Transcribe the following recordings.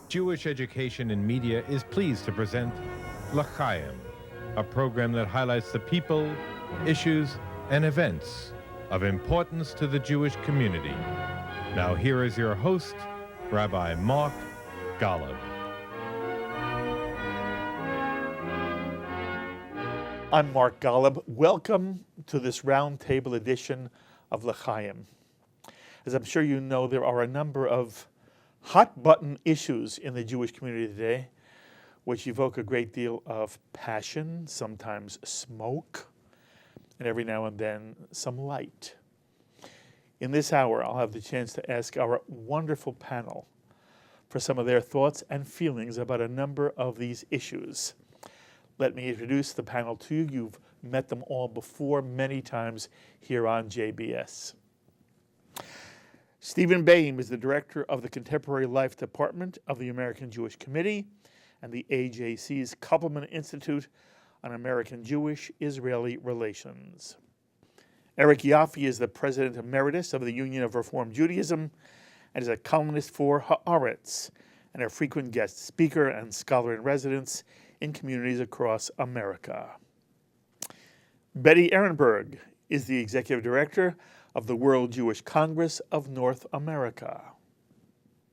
Jewish Education in Media is pleased to present L'Chaim, a program that highlights the people, issues, and events of importance to the Jewish community. Now here is your host, Rabbi Mark Golub. I'm Mark Golub. Welcome to this Roundtable edition of L'Chaim. As I'm sure you know, there are a number of hot-button issues in the Jewish community today, which evoke a great deal of passion, sometimes smoke, and every now and then some light. In this hour, I'll have the chance to ask our wonderful panel for some of their thoughts and feelings about a number of these issues. Let me introduce the panel to you. You've met them all before many times here on JBS. Steven Bayme is the director of the Contemporary Life Department of the American Jewish Committee and the AJC's Koppelman Institute on American Jewish-Israeli Relations. Eric Yoffie is the president emeritus of the Union of Reform Judaism and is a columnist for Haaretz and a frequent guest speaker and scholar in residence in communities across America. Betty Ehrenberg is the executive director of the World Jewish Congress of North America.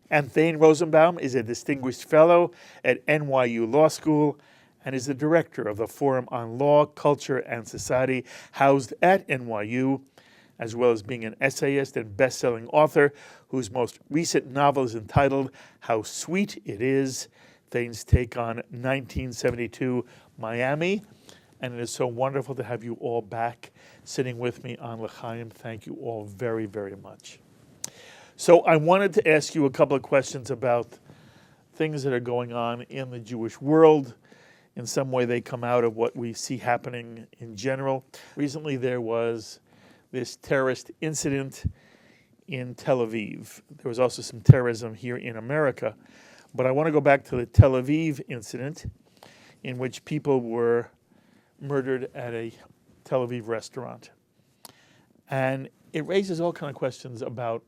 And Thane Rosenbaum is a distinguished fellow at NYU Law School and is the director of the Forum on Law, Culture, and Society housed at NYU, as well as being an essayist and best-selling author whose most recent novel is entitled How Sweet It Is, Thane's take on 1972 Miami. And it is so wonderful to have you all back sitting with me on L'Chaim. Thank you all very, very much. So I wanted to ask you a couple of questions about things that are going on in the Jewish world. In some way, they come out of what we see happening in general. Recently, there was this terrorist incident in Tel Aviv. There was also some terrorism here in America. But I want to go back to the Tel Aviv incident in which people were murdered at a Tel Aviv restaurant. And it raises all kinds of questions about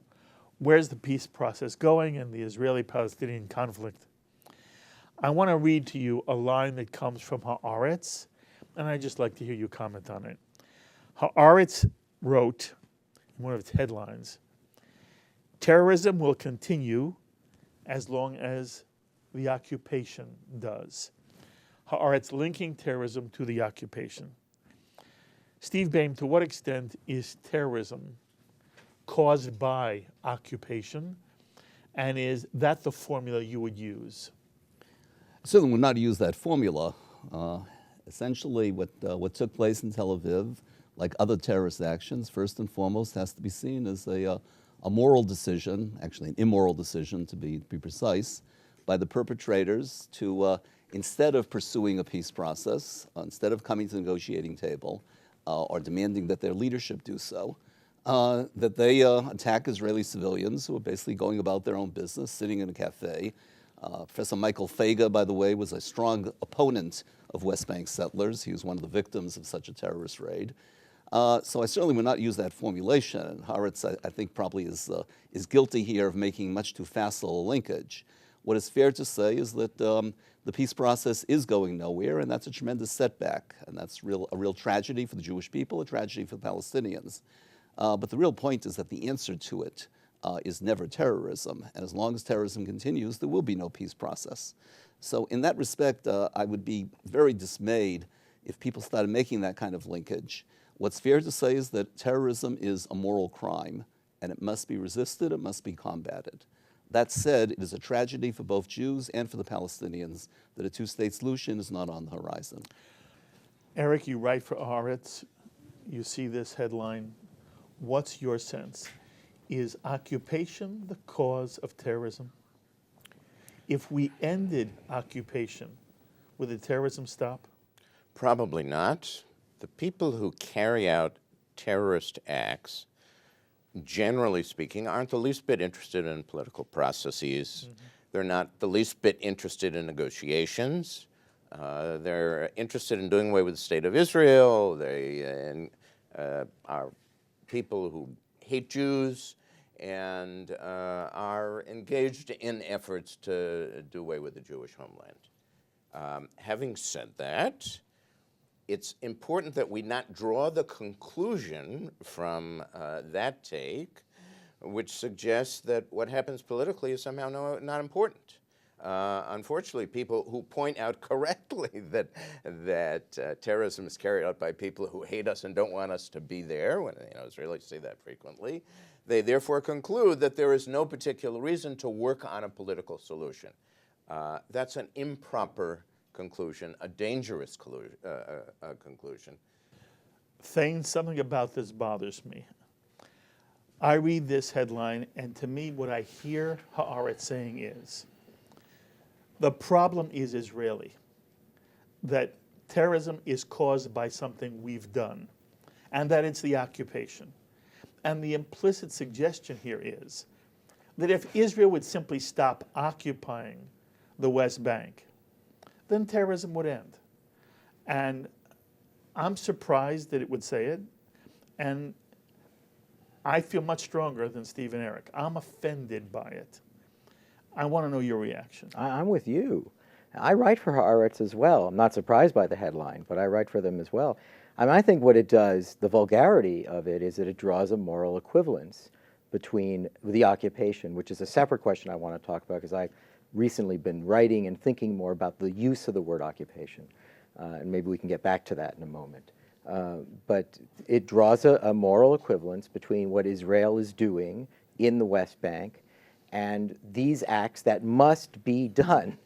where's the peace process going in the Israeli-Palestinian conflict. I want to read to you a line that comes from Haaretz, and I'd just like to hear you comment on it. Haaretz wrote in one of its headlines, "Terrorism will continue as long as the occupation does." Haaretz linking terrorism to the occupation. Steve Bayme, to what extent is terrorism caused by occupation, and is that the formula you would use? I certainly would not use that formula. Essentially, what took place in Tel Aviv, like other terrorist actions, first and foremost has to be seen as a moral decision, actually an immoral decision to be precise, by the perpetrators to, instead of pursuing a peace process, instead of coming to the negotiating table or demanding that their leadership do so, that they attack Israeli civilians who are basically going about their own business, sitting in a cafe. Professor Michael Fega, by the way, was a strong opponent of West Bank settlers. He was one of the victims of such a terrorist raid. So I certainly would not use that formulation. Haaretz, I think, probably is guilty here of making much too facile a linkage. What is fair to say is that the peace process is going nowhere, and that's a tremendous setback, and that's a real tragedy for the Jewish people, a tragedy for the Palestinians. But the real point is that the answer to it is never terrorism, and as long as terrorism continues, there will be no peace process. So in that respect, I would be very dismayed if people started making that kind of linkage. What's fair to say is that terrorism is a moral crime, and it must be resisted, it must be combated. That said, it is a tragedy for both Jews and for the Palestinians that a two-state solution is not on the horizon. Eric, you write for Haaretz. You see this headline. What's your sense? Is occupation the cause of terrorism? If we ended occupation, would the terrorism stop? Probably not. The people who carry out terrorist acts, generally speaking, aren't the least bit interested in political processes. Mm-hmm. They're not the least bit interested in negotiations. They're interested in doing away with the state of Israel. They are people who hate Jews and are engaged in efforts to do away with the Jewish homeland. Having said that, it's important that we not draw the conclusion from that take, which suggests that what happens politically is somehow not important. Unfortunately, people who point out correctly that terrorism is carried out by people who hate us and don't want us to be there, when Israelis say that frequently, they therefore conclude that there is no particular reason to work on a political solution. That's an improper conclusion, a dangerous conclusion. Thane, something about this bothers me. I read this headline, and to me, what I hear Haaretz saying is, the problem is Israeli, that terrorism is caused by something we've done, and that it's the occupation. And the implicit suggestion here is that if Israel would simply stop occupying the West Bank, then terrorism would end. And I'm surprised that it would say it, and I feel much stronger than Steve and Eric. I'm offended by it. I want to know your reaction. I'm with you. I write for Haaretz as well. I'm not surprised by the headline, but I write for them as well. I think what it does, the vulgarity of it, is that it draws a moral equivalence between the occupation, which is a separate question I want to talk about, because I've recently been writing and thinking more about the use of the word occupation, and maybe we can get back to that in a moment. But it draws a moral equivalence between what Israel is doing in the West Bank and these acts that must be done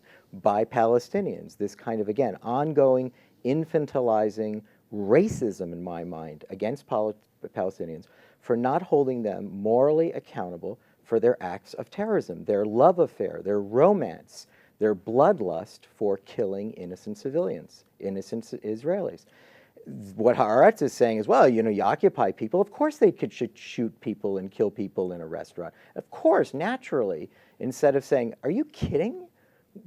by Palestinians. This kind of, again, ongoing infantilizing racism, in my mind, against Palestinians for not holding them morally accountable for their acts of terrorism, their love affair, their romance, their bloodlust for killing innocent civilians, innocent Israelis. What Haaretz is saying is, well, you occupy people. Of course they should shoot people and kill people in a restaurant. Of course, naturally, instead of saying, are you kidding?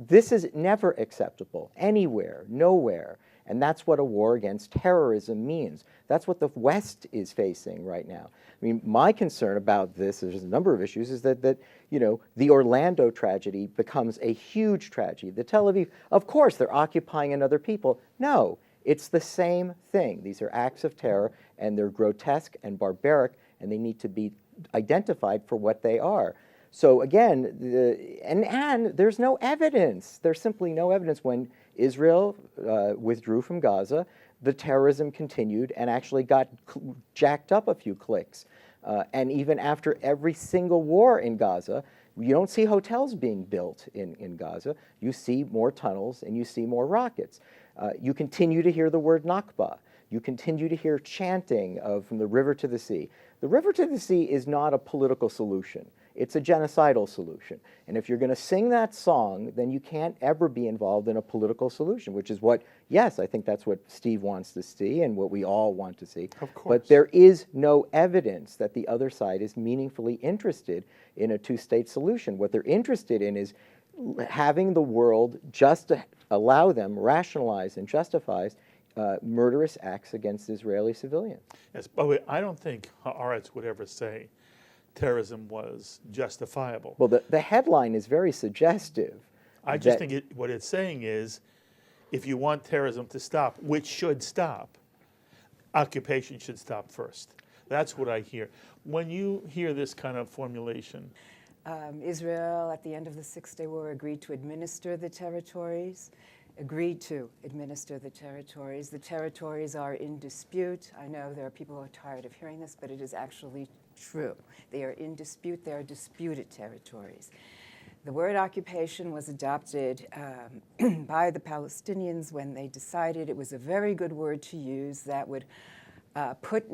This is never acceptable, anywhere, nowhere. And that's what a war against terrorism means. That's what the West is facing right now. I mean, my concern about this, there's a number of issues, is that the Orlando tragedy becomes a huge tragedy. The Tel Aviv, of course, they're occupying another people. No. It's the same thing. These are acts of terror, and they're grotesque and barbaric, and they need to be identified for what they are. So again, and there's no evidence. There's simply no evidence. When Israel withdrew from Gaza, the terrorism continued and actually got jacked up a few clicks. And even after every single war in Gaza, you don't see hotels being built in Gaza. You see more tunnels and you see more rockets. You continue to hear the word Nakba. You continue to hear chanting from the river to the sea. The river to the sea is not a political solution. It's a genocidal solution. And if you're going to sing that song, then you can't ever be involved in a political solution, which is what, yes, I think that's what Steve wants to see and what we all want to see. Of course. But there is no evidence that the other side is meaningfully interested in a two-state solution. What they're interested in is having the world just to allow them, rationalize and justify murderous acts against Israeli civilians. Yes, but I don't think Haaretz would ever say terrorism was justifiable. Well, the headline is very suggestive. I just think what it's saying is, if you want terrorism to stop, which should stop, occupation should stop first. That's what I hear. When you hear this kind of formulation. Israel, at the end of the Six-Day War, agreed to administer the territories. The territories are in dispute. I know there are people who are tired of hearing this, but it is actually true. They are in dispute. They are disputed territories. The word occupation was adopted by the Palestinians when they decided it was a very good word to use that would put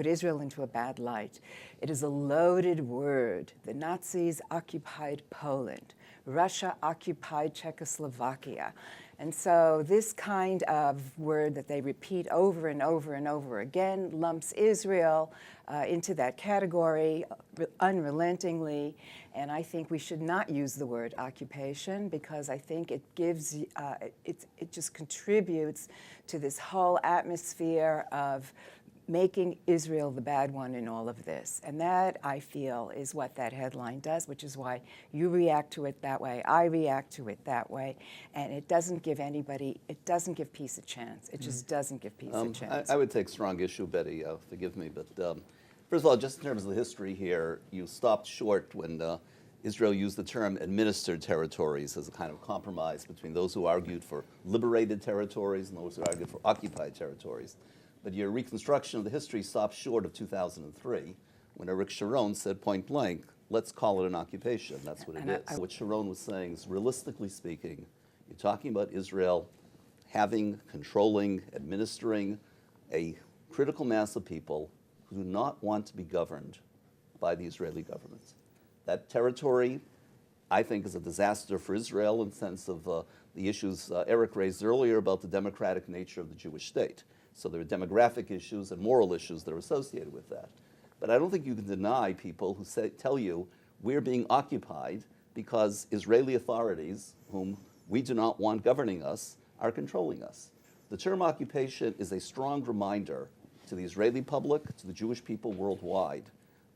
Israel into a bad light. It is a loaded word. The Nazis occupied Poland. Russia occupied Czechoslovakia. And so this kind of word that they repeat over and over and over again lumps Israel into that category unrelentingly. And I think we should not use the word occupation, because I think it gives, it just contributes to this whole atmosphere of making Israel the bad one in all of this. And that, I feel, is what that headline does, which is why you react to it that way, I react to it that way, and it doesn't give peace a chance. It just doesn't give peace a chance. I would take strong issue, Betty, forgive me, but first of all, just in terms of the history here, you stopped short when Israel used the term administered territories as a kind of compromise between those who argued for liberated territories and those who argued for occupied territories. But your reconstruction of the history stopped short of 2003, when Eric Sharon said point blank, let's call it an occupation. That's what it is. What Sharon was saying is, realistically speaking, you're talking about Israel having, controlling, administering a critical mass of people who do not want to be governed by the Israeli government. That territory, I think, is a disaster for Israel in the sense of the issues Eric raised earlier about the democratic nature of the Jewish state. So there are demographic issues and moral issues that are associated with that. But I don't think you can deny people who tell you we're being occupied because Israeli authorities, whom we do not want governing us, are controlling us. The term occupation is a strong reminder to the Israeli public, to the Jewish people worldwide,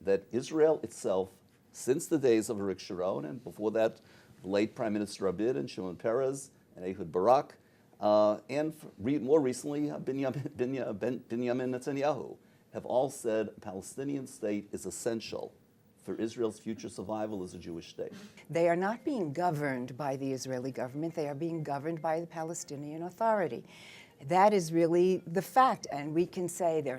that Israel itself, since the days of Arik Sharon, and before that, the late Prime Minister Rabin and Shimon Peres and Ehud Barak, and more recently, Benjamin Netanyahu, have all said a Palestinian state is essential for Israel's future survival as a Jewish state. They are not being governed by the Israeli government. They are being governed by the Palestinian Authority. That is really the fact, and we can say they're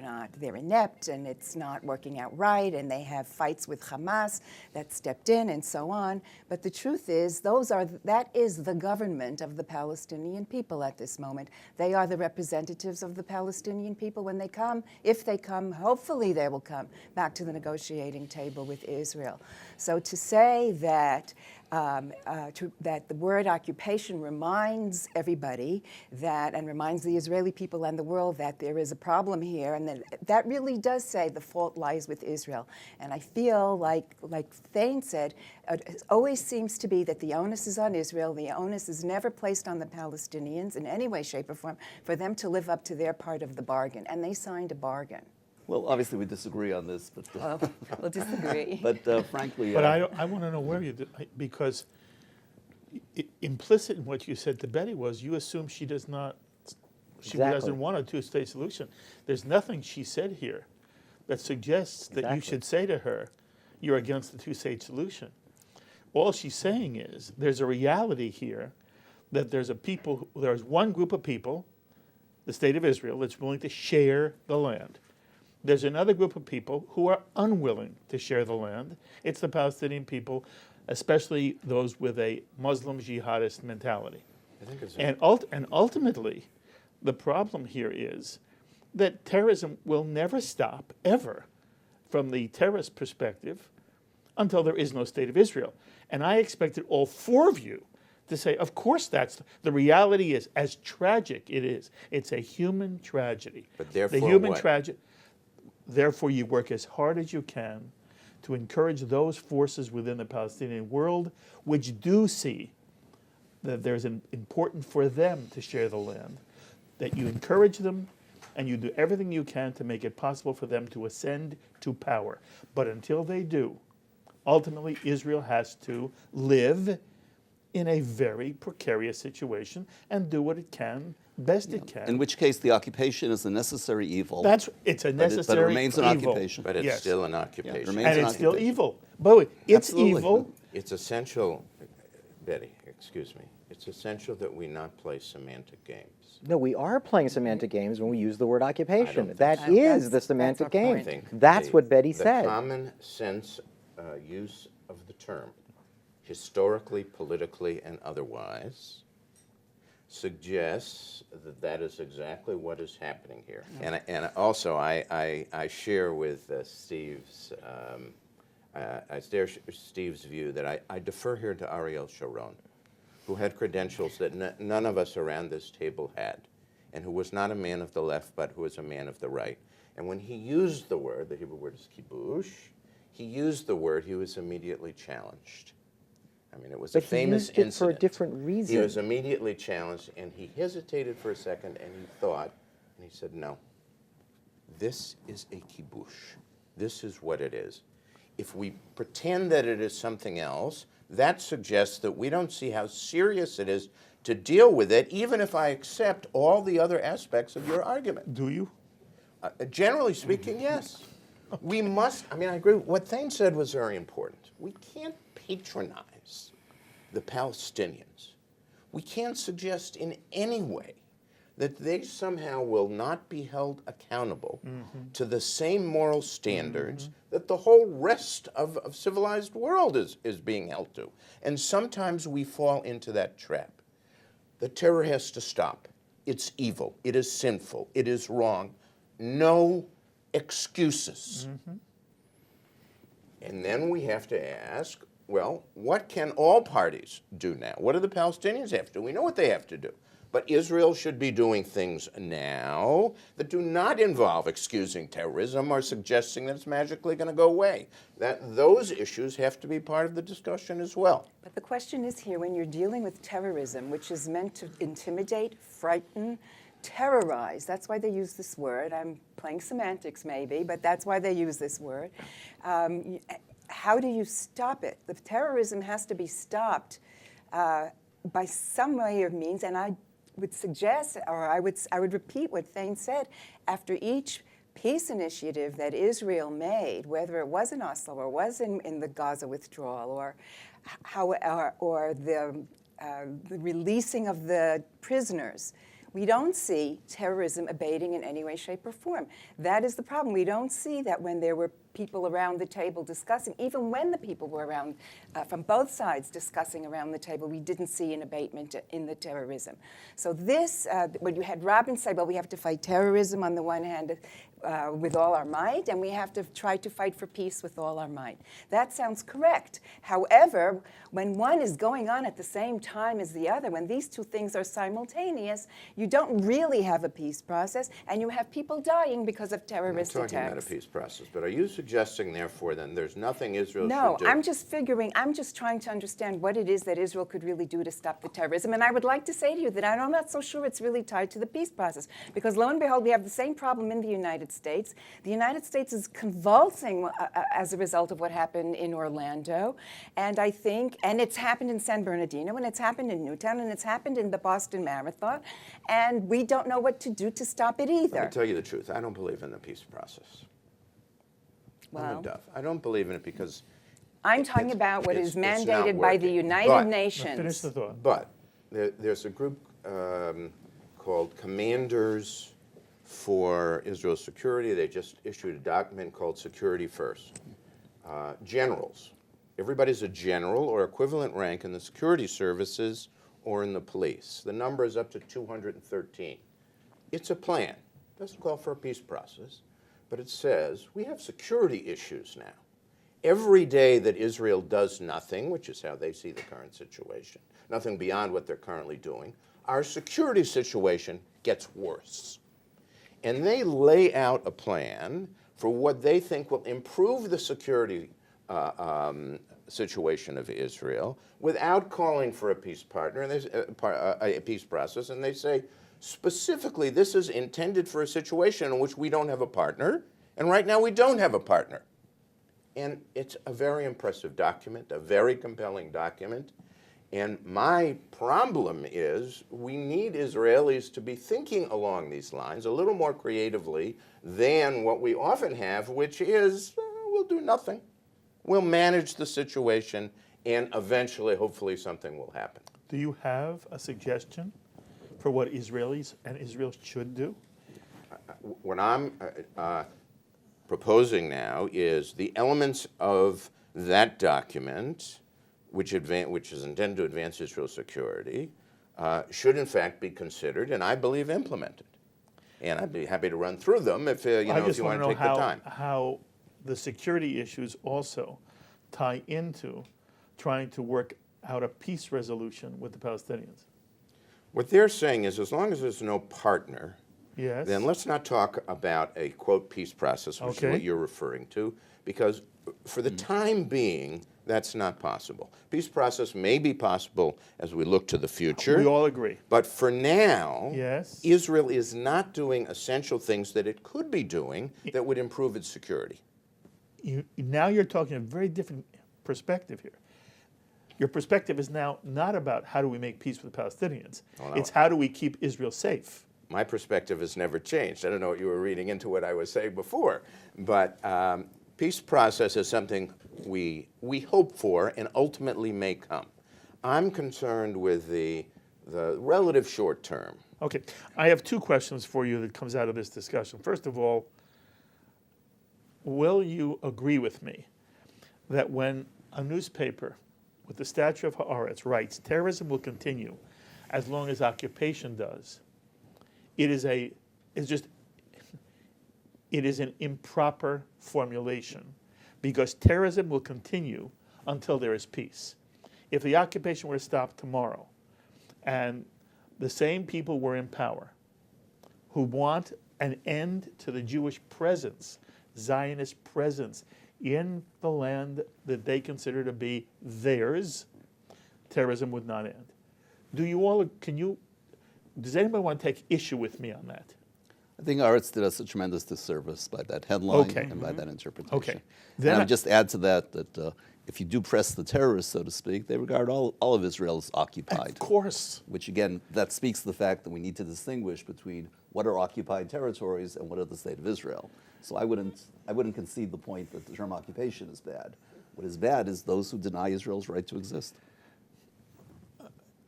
inept and it's not working out right, and they have fights with Hamas that stepped in and so on. But the truth is, that is the government of the Palestinian people at this moment. They are the representatives of the Palestinian people when they come. If they come, hopefully they will come back to the negotiating table with Israel. So to say that that the word occupation reminds everybody and reminds the Israeli people and the world that there is a problem here, and that really does say the fault lies with Israel. And I feel like Thane said, it always seems to be that the onus is on Israel. The onus is never placed on the Palestinians in any way, shape, or form for them to live up to their part of the bargain. And they signed a bargain. Well, obviously we disagree on this, but We'll disagree. but frankly, But I want to know where you did, because implicit in what you said to Betty was you assume she doesn't want a two-state solution. There's nothing she said here that suggests that you should say to her, you're against the two-state solution. All she's saying is there's a reality here that there's one group of people, the state of Israel, that's willing to share the land. There's another group of people who are unwilling to share the land. It's the Palestinian people, especially those with a Muslim jihadist mentality. And ultimately, the problem here is that terrorism will never stop, ever, from the terrorist perspective, until there is no state of Israel. And I expected all four of you to say, of course that's the reality is, as tragic it is, it's a human tragedy. But therefore the human what? tragedy. Therefore, you work as hard as you can to encourage those forces within the Palestinian world which do see that there's important for them to share the land, that you encourage them and you do everything you can to make it possible for them to ascend to power. But until they do, ultimately Israel has to live in a very precarious situation and do what it can, best it can. in which case the occupation is a necessary evil. It's a necessary but it remains an evil. occupation. But it's Yes. still an occupation. remains And an it's still occupation. evil. But it's Absolutely. evil. It's essential, Betty, excuse me, it's essential that we not play semantic games. No, we are playing semantic games when we use the word occupation. think That so. is the That's semantic our game. point. I think That's what Betty the said. common sense use of the term, historically, politically, and otherwise, suggests that that is exactly what is happening here. And also, I share with Steve's view that I defer here to Ariel Sharon, who had credentials that none of us around this table had, and who was not a man of the left, but who was a man of the right. And when he used the word, the Hebrew word is kibush, he used the word, he was immediately challenged. I mean, it was But a famous he used it incident. for a different reason. He was immediately challenged, and he hesitated for a second, and he thought, and he said, no. This is a kibush. This is what it is. If we pretend that it is something else, that suggests that we don't see how serious it is to deal with it, even if I accept all the other aspects of your argument. Do you? Generally speaking, yes. We must, I agree. What Thane said was very important. We can't patronize the Palestinians. We can't suggest in any way that they somehow will not be held accountable to the same moral standards that the whole rest of civilized world is being held to. And sometimes we fall into that trap. The terror has to stop. It's evil. It is sinful. It is wrong. No excuses. And then we have to ask, well, what can all parties do now? What do the Palestinians have to do? We know what they have to do. But Israel should be doing things now that do not involve excusing terrorism or suggesting that it's magically going to go away. Those issues have to be part of the discussion as well. But the question is here, when you're dealing with terrorism, which is meant to intimidate, frighten, terrorize, that's why they use this word. I'm playing semantics maybe, but that's why they use this word. How do you stop it? The terrorism has to be stopped by some way or means, and I would suggest, or I would repeat what Thane said, after each peace initiative that Israel made, whether it was in Oslo or was in the Gaza withdrawal or the releasing of the prisoners, we don't see terrorism abating in any way, shape, or form. That is the problem. We don't see that when there were people around the table discussing, even when the people were around from both sides discussing around the table, we didn't see an abatement in the terrorism. So this, when you had Rabin say, well, we have to fight terrorism on the one hand with all our might, and we have to try to fight for peace with all our might. That sounds correct. However, when one is going on at the same time as the other, when these two things are simultaneous, you don't really have a peace process, and you have people dying because of terrorist attacks. I'm not talking about a peace process, but are you suggesting, therefore, then there's nothing Israel should do? No, I'm just trying to understand what it is that Israel could really do to stop the terrorism. And I would like to say to you that I'm not so sure it's really tied to the peace process, because lo and behold, we have the same problem in the United States. The United States is convulsing as a result of what happened in Orlando. And I think, and it's happened in San Bernardino, and it's happened in Newtown, and it's happened in the Boston Marathon. And we don't know what to do to stop it either. Let me tell you the truth. I don't believe in the peace process. Well, I don't believe in it because I'm talking about what is it's not mandated by the working. United Nations. Finish the thought. But there's a group called Commanders for Israel's Security. They just issued a document called Security First. Generals. Everybody's a general or equivalent rank in the security services or in the police. The number is up to 213. It's a plan. It doesn't call for a peace process, but it says we have security issues now. Every day that Israel does nothing, which is how they see the current situation, nothing beyond what they're currently doing, our security situation gets worse. And they lay out a plan for what they think will improve the security situation of Israel without calling for a peace partner and a peace process. And they say, specifically, this is intended for a situation in which we don't have a partner, and right now we don't have a partner. And it's a very impressive document, a very compelling document. And my problem is we need Israelis to be thinking along these lines a little more creatively than what we often have, which is we'll do nothing. We'll manage the situation, and eventually, hopefully, something will happen. Do you have a suggestion for what Israelis and Israel should do? What I'm proposing now is the elements of that document, which is intended to advance Israel's security, should in fact be considered and I believe implemented. And I'd be happy to run through them if you want to take the time. How the security issues also tie into trying to work out a peace resolution with the Palestinians. What they're saying is as long as there's no partner, Yes. then let's not talk about a, quote, peace process, which is what you're referring to, because for the time being, That's not possible. Peace process may be possible as we look to the future. We all agree. But for now, Yes. Israel is not doing essential things that it could be doing that would improve its security. Now you're talking a very different perspective here. Your perspective is now not about how do we make peace with the Palestinians. Oh, no. It's how do we keep Israel safe. My perspective has never changed. I don't know what you were reading into what I was saying before, but peace process is something we hope for and ultimately may come. I'm concerned with the relative short term. Okay, I have two questions for you that comes out of this discussion. First of all, will you agree with me that when a newspaper with the stature of Haaretz writes, terrorism will continue as long as occupation does, it is an improper formulation because terrorism will continue until there is peace. If the occupation were to stop tomorrow and the same people were in power who want an end to the Jewish presence, Zionist presence in the land that they consider to be theirs, terrorism would not end. Does anybody want to take issue with me on that? I think Haaretz did us a tremendous disservice by that headline and by that interpretation. Okay. Then I would just add to that if you do press the terrorists, so to speak, they regard all of Israel as occupied. Of course. Which again, that speaks to the fact that we need to distinguish between what are occupied territories and what are the state of Israel. So I wouldn't concede the point that the term occupation is bad. What is bad is those who deny Israel's right to exist.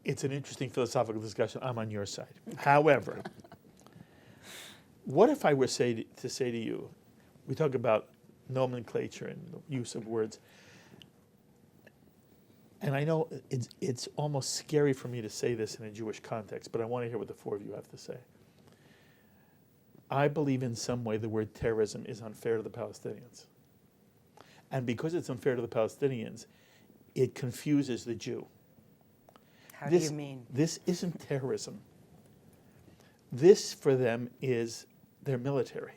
It's an interesting philosophical discussion. I'm on your side. However, what if I were to say to you, we talk about nomenclature and the use of words, and I know it's almost scary for me to say this in a Jewish context, but I want to hear what the four of you have to say. I believe in some way the word terrorism is unfair to the Palestinians. And because it's unfair to the Palestinians, it confuses the Jew. How do you mean? This isn't terrorism. This, for them, is their military.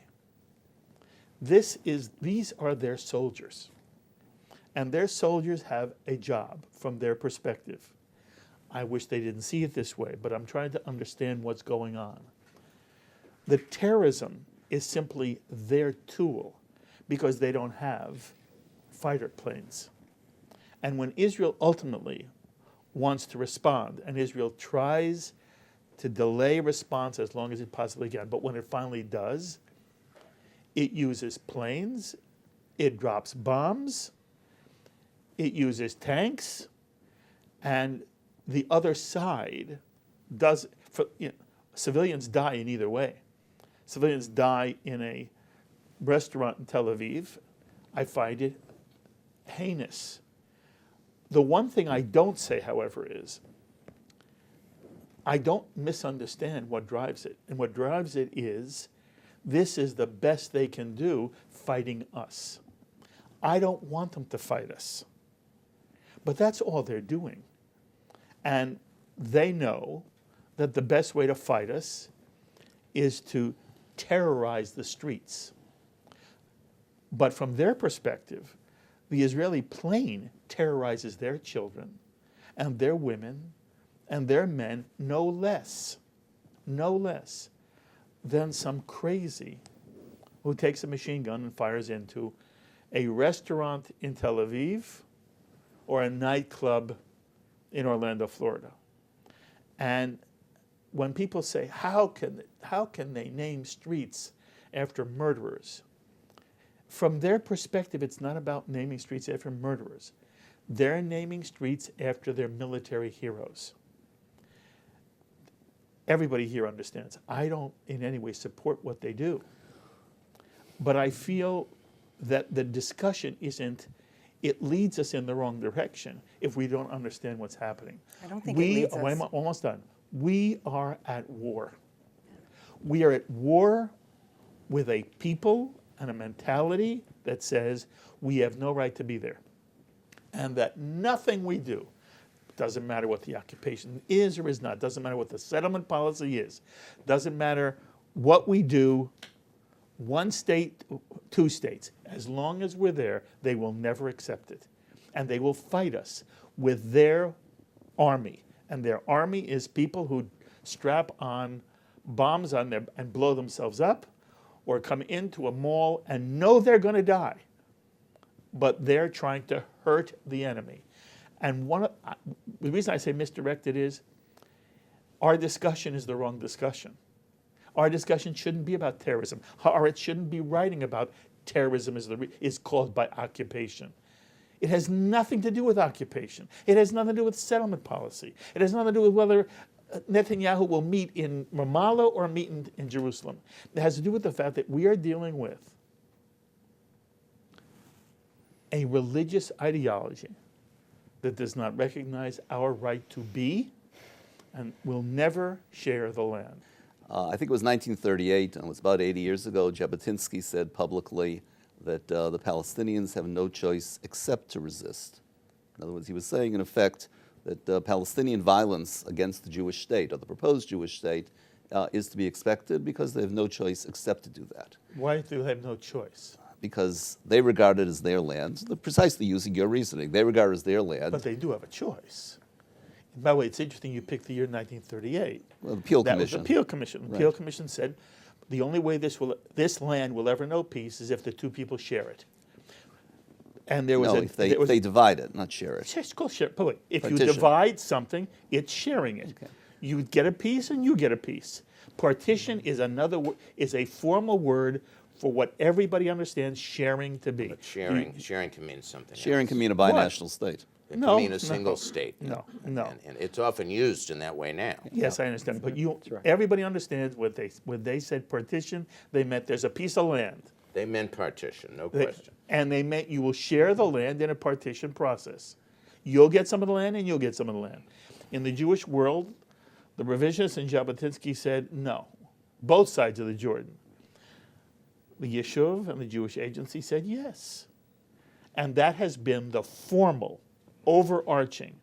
These are their soldiers. And their soldiers have a job from their perspective. I wish they didn't see it this way, but I'm trying to understand what's going on. The terrorism is simply their tool because they don't have fighter planes. And when Israel ultimately wants to respond, and Israel tries to delay response as long as it possibly can, but when it finally does, it uses planes, it drops bombs, it uses tanks, and the other side does, civilians die in either way. Civilians die in a restaurant in Tel Aviv. I find it heinous. The one thing I don't say, however, is I don't misunderstand what drives it. And what drives it is this is the best they can do fighting us. I don't want them to fight us. But that's all they're doing. And they know that the best way to fight us is to terrorize the streets. But from their perspective, the Israeli plane terrorizes their children and their women and their men no less than some crazy who takes a machine gun and fires into a restaurant in Tel Aviv or a nightclub in Orlando, Florida. And when people say, how can they name streets after murderers? From their perspective, it's not about naming streets after murderers. They're naming streets after their military heroes. Everybody here understands. I don't in any way support what they do. But I feel that the discussion it leads us in the wrong direction if we don't understand what's happening. I don't think it leads us. I'm almost done. We are at war. We are at war with a people and a mentality that says we have no right to be there. And that nothing we do, doesn't matter what the occupation is or is not, doesn't matter what the settlement policy is, doesn't matter what we do, one state, two states, as long as we're there, they will never accept it. and they will fight us with their army. And their army is people who strap on bombs on them and blow themselves up, or come into a mall and know they're going to die, but they're trying to hurt the enemy. And the reason I say misdirected is our discussion is the wrong discussion. Our discussion shouldn't be about terrorism. Haaretz shouldn't be writing about terrorism is caused by occupation. It has nothing to do with occupation. It has nothing to do with settlement policy. It has nothing to do with whether Netanyahu will meet in Ramallah or meet in Jerusalem. It has to do with the fact that we are dealing with a religious ideology that does not recognize our right to be and will never share the land. I think it was 1938, and it was about 80 years ago, Jabotinsky said publicly that the Palestinians have no choice except to resist. In other words, he was saying, in effect, that Palestinian violence against the Jewish state, or the proposed Jewish state, is to be expected because they have no choice except to do that. Why do they have no choice? Because they regard it as their land, precisely using your reasoning. They regard it as their land. But they do have a choice. And by the way, it's interesting you picked the year 1938. Well, the Appeal That Commission. was the Appeal Commission. The Right. Appeal Commission said the only way this land will ever know peace is if the two people share it. And there was No, if they divide it, not share it. It's called share. But wait, if you Partition. divide something, it's sharing it. Okay. You get a piece and you get a piece. Partition is is a formal word for what everybody understands sharing to be. But sharing can mean something Sharing else. can mean a binational state. It No, can mean no. a single state. No. And it's often used in that way now. Yes, I understand. But right. everybody understands when they said partition, they meant there's a piece of land. They meant partition, no question. And they meant you will share the land in a partition process. You'll get some of the land and you'll get some of the land. In the Jewish world, the revisionists and Jabotinsky said no, both sides of the Jordan. The Yeshuv and the Jewish Agency said yes. And that has been the formal, overarching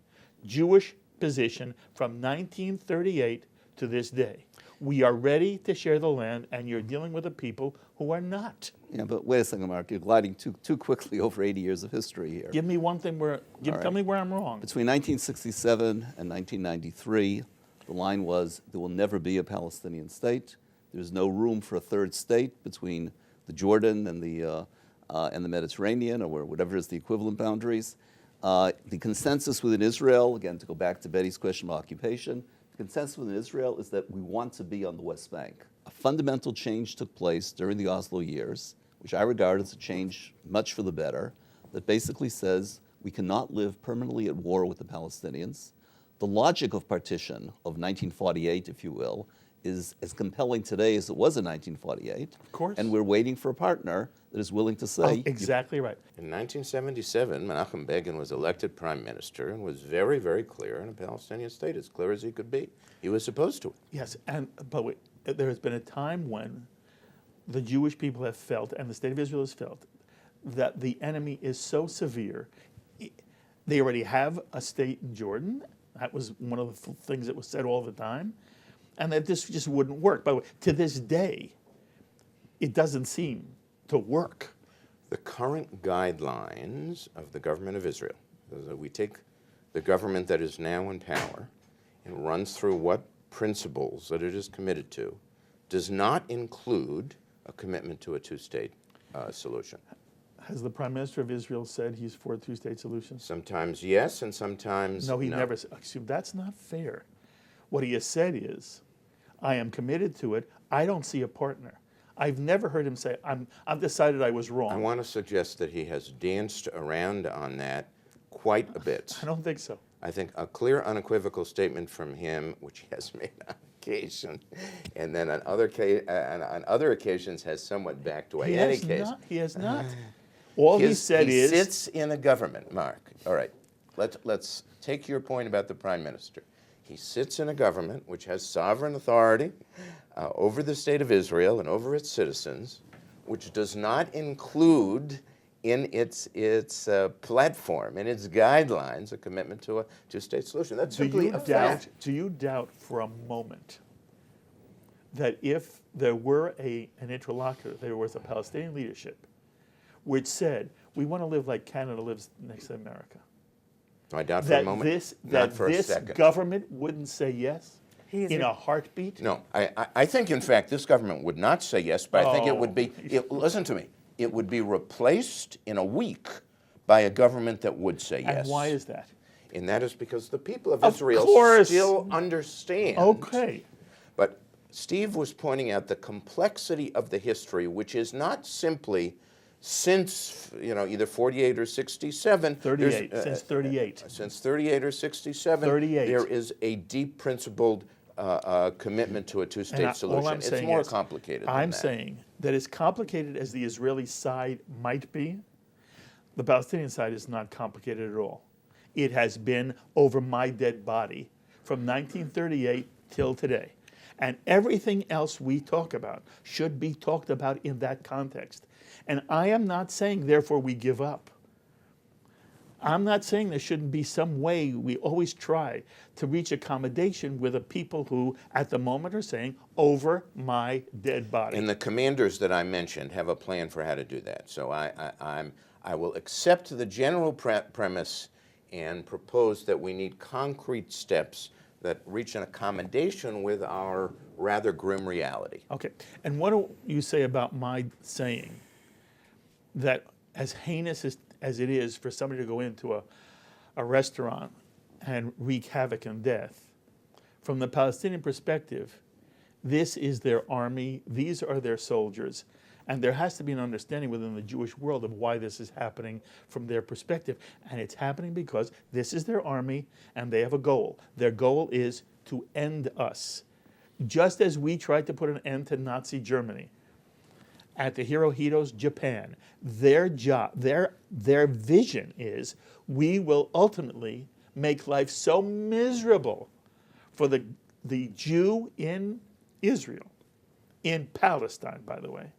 Jewish position from 1938 to this day. We are ready to share the land, and you're dealing with a people who are not. Yeah, but wait a second, Mark. You're gliding too quickly over 80 years of history here. Give me one thing tell me where I'm wrong. Between 1967 and 1993, the line was there will never be a Palestinian state. There's no room for a third state between the Jordan and the Mediterranean, or whatever is the equivalent boundaries. The consensus within Israel, again, to go back to Betty's question about occupation, the consensus within Israel is that we want to be on the West Bank. A fundamental change took place during the Oslo years, which I regard as a change much for the better, that basically says we cannot live permanently at war with the Palestinians. The logic of partition of 1948, if you will, is as compelling today as it was in 1948. Of course. And we're waiting for a partner that is willing to say... Exactly right. In 1977, Menachem Begin was elected prime minister and was very, very clear on a Palestinian state, as clear as he could be. He was supposed to. Yes, but wait, there has been a time when the Jewish people have felt, and the state of Israel has felt, that the enemy is so severe. They already have a state in Jordan. That was one of the things that was said all the time. And that this just wouldn't work. By the way, to this day, it doesn't seem to work. The current guidelines of the government of Israel, so we take the government that is now in power and runs through what principles that it is committed to, does not include a commitment to a two-state solution. Has the Prime Minister of Israel said he's for a two-state solution? Sometimes yes, and sometimes No, he never said. That's not fair. What he has said is, I am committed to it. I don't see a partner. I've never heard him say, I've decided I was wrong. I want to suggest that he has danced around on that quite a bit. I don't think so. I think a clear, unequivocal statement from him, which he has made on occasion, and then on other occasions has somewhat backed away. In any case, He has not. All he said is... He sits in a government, Mark. All right, let's take your point about the prime minister. He sits in a government which has sovereign authority over the state of Israel and over its citizens, which does not include in its platform, in its guidelines, a commitment to a two-state solution. That's simply a fact. Do you doubt for a moment that if there were an interlocutor, there was a Palestinian leadership, which said, we want to live like Canada lives next to America. I doubt for a moment. Not for a second. Government wouldn't say yes He is in a heartbeat? No, I think, in fact, this government would not say yes, but I think it would be, listen to me, it would be replaced in a week by a government that would say yes. And why is that? And that is because the people of Of Israel course. still understand. Okay. But Steve was pointing out the complexity of the history, which is not simply since, either 48 or 67. 38, since 38. Since 38 or 67, 38. there is a deep principled commitment to a two-state solution. All I'm It's saying more is, complicated than I'm that. saying that as complicated as the Israeli side might be, the Palestinian side is not complicated at all. It has been over my dead body from 1938 till today. And everything else we talk about should be talked about in that context. And I am not saying, therefore, we give up. I'm not saying there shouldn't be some way we always try to reach accommodation with the people who, at the moment, are saying, over my dead body. And the commanders that I mentioned have a plan for how to do that. So I will accept the general premise and propose that we need concrete steps that reach an accommodation with our rather grim reality. Okay. And what do you say about my saying that as heinous as it is for somebody to go into a restaurant and wreak havoc and death, from the Palestinian perspective, this is their army, these are their soldiers, and there has to be an understanding within the Jewish world of why this is happening from their perspective. And it's happening because this is their army and they have a goal. Their goal is to end us. Just as we tried to put an end to Nazi Germany at the Hirohito's Japan, their vision is we will ultimately make life so miserable for the Jew in Israel, in Palestine, by the way,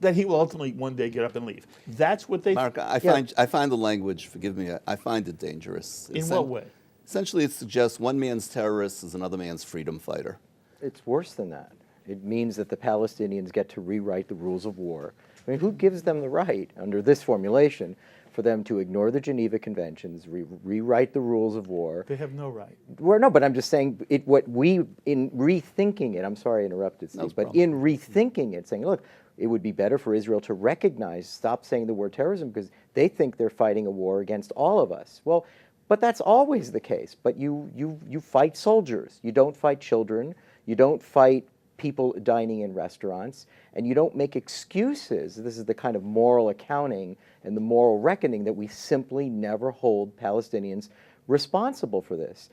that he will ultimately one day get up and leave. That's what they... Mark, I find the language, forgive me, I find it dangerous. In what way? Essentially, it suggests one man's terrorist is another man's freedom fighter. It's worse than that. It means that the Palestinians get to rewrite the rules of war. I mean, who gives them the right, under this formulation, for them to ignore the Geneva Conventions, rewrite the rules of war? They have no right. Well, no, but I'm just saying, in rethinking it, I'm sorry I interrupted, Steve, but in rethinking it, saying, look, it would be better for Israel to recognize, stop saying the word terrorism, because they think they're fighting a war against all of us. Well, but that's always the case. But you fight soldiers. You don't fight children. You don't fight people dining in restaurants, and you don't make excuses. This is the kind of moral accounting and the moral reckoning that we simply never hold Palestinians responsible for this.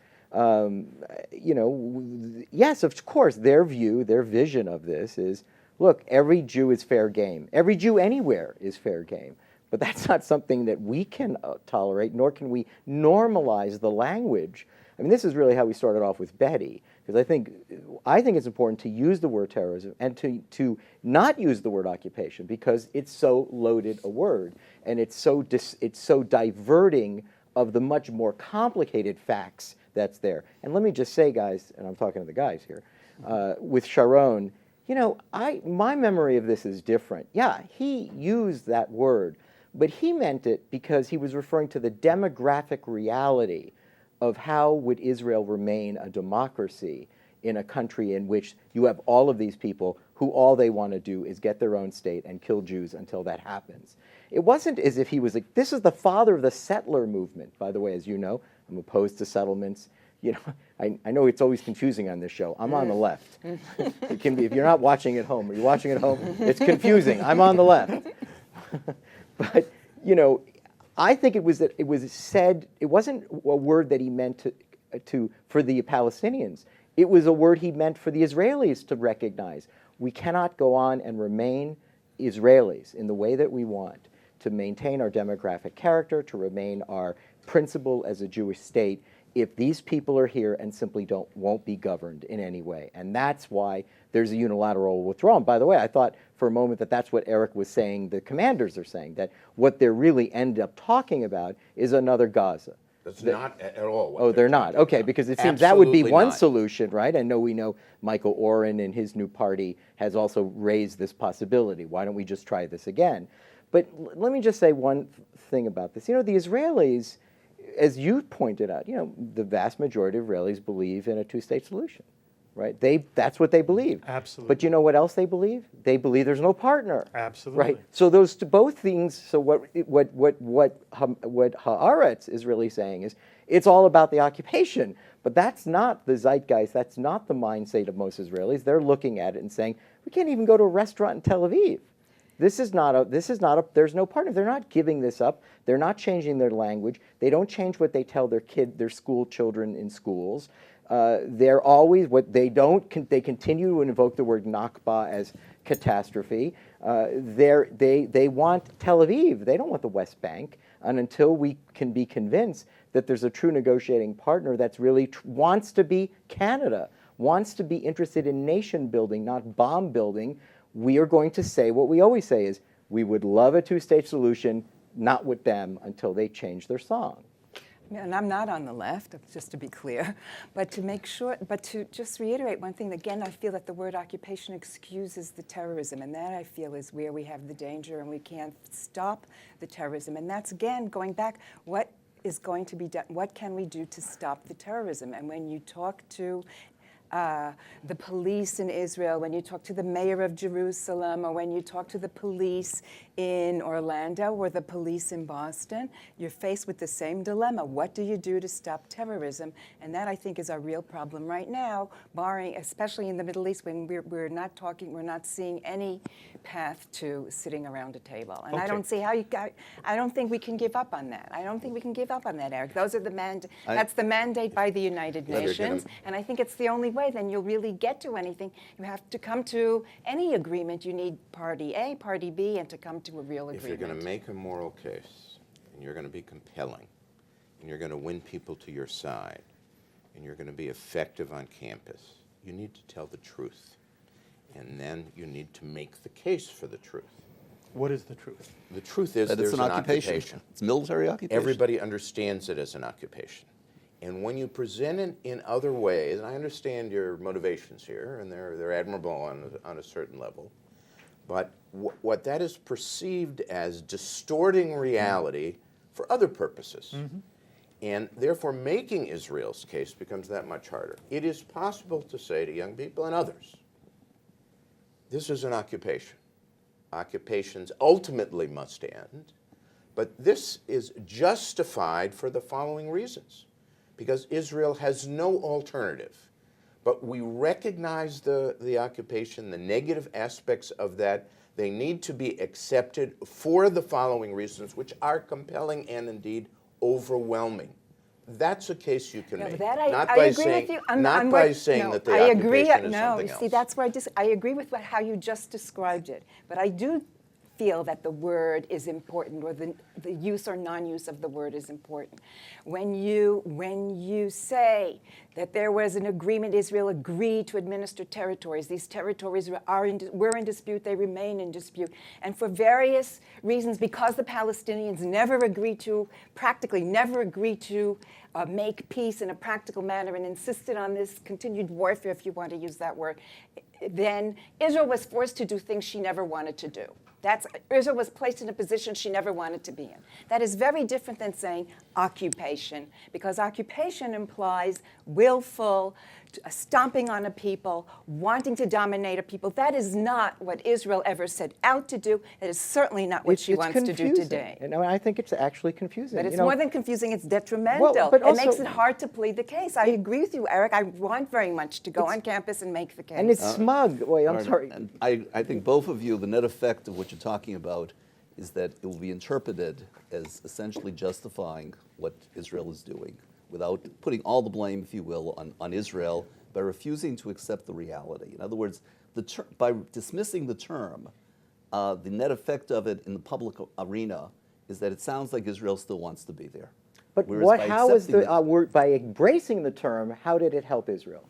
Yes, of course, their vision of this is, look, every Jew is fair game. Every Jew anywhere is fair game. But that's not something that we can tolerate, nor can we normalize the language. I mean, this is really how we started off with Betty, because I think it's important to use the word terrorism and to not use the word occupation, because it's so loaded a word, and it's so diverting of the much more complicated facts that's there. And let me just say, guys, and I'm talking to the guys here, with Sharon, my memory of this is different. Yeah, he used that word, but he meant it because he was referring to the demographic reality of how would Israel remain a democracy in a country in which you have all of these people who all they want to do is get their own state and kill Jews until that happens. It wasn't as if he was like, this is the father of the settler movement, by the way, as you know. I'm opposed to settlements. I know it's always confusing on this show. I'm on the left. It can be, if you're not watching at home, or you're watching at home, it's confusing. I'm on the left. But, I think it was said, it wasn't a word that he meant for the Palestinians. It was a word he meant for the Israelis to recognize. We cannot go on and remain Israelis in the way that we want, to maintain our demographic character, to remain our principle as a Jewish state, if these people are here and simply won't be governed in any way. And that's why there's a unilateral withdrawal. And by the way, I thought for a moment that that's what Eric was saying, the commanders are saying, that what they really end up talking about is another Gaza. That's not at all what they're not. talking Okay, about. because it seems that would be Absolutely one not. solution, right? We know Michael Oren and his new party has also raised this possibility. Why don't we just try this again? But let me just say one thing about this. You know, the Israelis, as you pointed out, you know, the vast majority of Israelis believe in a two-state solution, right? That's what they believe. Absolutely. But you know what else they believe? They believe there's no partner. Absolutely. Right. So those both things. So what Haaretz is really saying is it's all about the occupation. But that's not the zeitgeist. That's not the mindset of most Israelis. They're looking at it and saying we can't even go to a restaurant in Tel Aviv. There's no partner. They're not giving this up. They're not changing their language. They don't change what they tell their school children in schools. They're always they continue to invoke the word Nakba as catastrophe. They want Tel Aviv. They don't want the West Bank. And until we can be convinced that there's a true negotiating partner that's really wants to be Canada, wants to be interested in nation building, not bomb building, we are going to say what we always say is we would love a two-state solution, not with them until they change their song. And I'm not on the left, just to be clear, but to just reiterate one thing, again, I feel that the word occupation excuses the terrorism, and that I feel is where we have the danger and we can't stop the terrorism. And that's, again, going back, what is going to be done, what can we do to stop the terrorism? And when you talk to the police in Israel, when you talk to the mayor of Jerusalem, or when you talk to the police in Orlando or the police in Boston, you're faced with the same dilemma. What do you do to stop terrorism? And that, I think, is our real problem right now, barring, especially in the Middle East, when we're not seeing any path to sitting around a table. And I don't see how I don't think we can give up on that. I don't think we can give up on that, Eric. Those are that's the mandate by the United Nations, and I think it's the only way then you'll really get to anything. You have to come to any agreement. You need party A, party B, and to come to a real agreement. If you're going to make a moral case, and you're going to be compelling, and you're going to win people to your side, and you're going to be effective on campus, you need to tell the truth. And then you need to make the case for the truth. What is the truth? The truth is That there's it's an occupation. It's military occupation. Everybody understands it as an occupation. And when you present it in other ways, and I understand your motivations here, and they're admirable on a certain level, but what that is perceived as distorting reality for other purposes. Mm-hmm. And therefore making Israel's case becomes that much harder. It is possible to say to young people and others, this is an occupation. Occupations ultimately must end, but this is justified for the following reasons. Because Israel has no alternative. But we recognize the occupation, the negative aspects of that. They need to be accepted for the following reasons, which are compelling and indeed overwhelming. That's a case you can make. That not I by agree saying, with you. Not by saying that the occupation is something else. See, that's where I agree with how you just described it. But I do feel that the word is important, or the use or non-use of the word is important. When you say that there was an agreement, Israel agreed to administer territories. These territories were in dispute, they remain in dispute. And for various reasons, because the Palestinians practically never agreed to make peace in a practical manner and insisted on this continued warfare, if you want to use that word, then Israel was forced to do things she never wanted to do. Israel was placed in a position she never wanted to be in. That is very different than saying occupation, because occupation implies willful stomping on a people, wanting to dominate a people. That is not what Israel ever set out to do. That is certainly not what she wants to do today. And I think it's actually confusing. But it's more than confusing, it's detrimental. But it makes it hard to plead the case. I agree with you, Eric. I want very much to go on campus and make the case. And it's smug. Wait, I'm sorry. And I think both of you, the net effect of what you're talking about is that it will be interpreted as essentially justifying what Israel is doing, without putting all the blame, if you will, on Israel, by refusing to accept the reality. In other words, by dismissing the term, the net effect of it in the public arena is that it sounds like Israel still wants to be there. But by embracing the term, how did it help Israel?